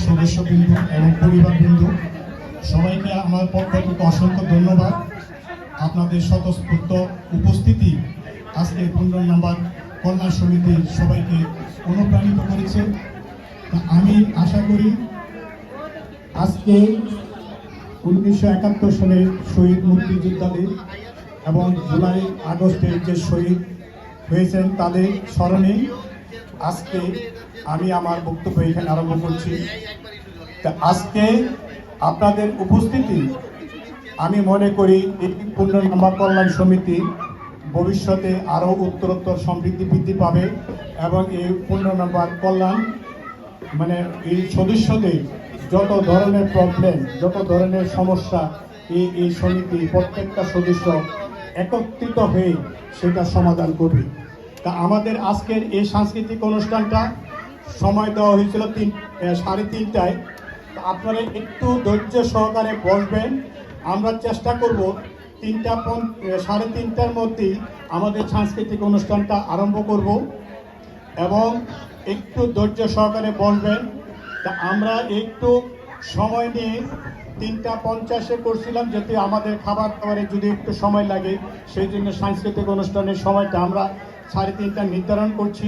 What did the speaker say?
সদস্যবৃন্দ এবং পরিবারবৃন্দ সবাইকে আমার পক্ষ থেকে অসংখ্য ধন্যবাদ। আপনাদের স্বতঃস্ফূর্ত উপস্থিতি আজকে 15 নম্বর কল্যাণ সমিতি সবাইকে অনুপ্রাণিত করেছে। আমি আশা করি আজকে 1971 সালের শহীদ মুক্তিযোদ্ধাদের এবং জুলাই আগস্টের যে শহীদ হয়েছেন তাদের স্মরণে আজকে আমি আমার বক্তব্য এখানে আরম্ভ করছি। আজকে আপনাদের উপস্থিতি আমি মনে করি এই 15 নম্বর কল্যাণ সমিতি ভবিষ্যতে আরও উত্তরোত্তর সমৃদ্ধি বৃদ্ধি পাবে এবং এই 15 নম্বর কল্যাণ মানে এই সদস্যদের যত ধরনের প্রবলেম, যত ধরনের সমস্যা এই সমিতি প্রত্যেকটা সদস্য একত্রিত হয়ে সেটা সমাধান করবে। তা আমাদের আজকের এই সাংস্কৃতিক অনুষ্ঠানটা সময় দেওয়া হয়েছিল 3:30টায়। আপনারা একটু ধৈর্য সহকারে বসবেন। আমরা চেষ্টা করব 3:30টার মধ্যেই আমাদের সাংস্কৃতিক অনুষ্ঠানটা আরম্ভ করব এবং একটু ধৈর্য সহকারে বসবেন। তা আমরা একটু সময় নিয়ে 3:50-এ করছিলাম, যাতে আমাদের খাবার দাবারে যদি একটু সময় লাগে সেই জন্য সাংস্কৃতিক অনুষ্ঠানের সময়টা আমরা 3:30 নির্ধারণ করছি।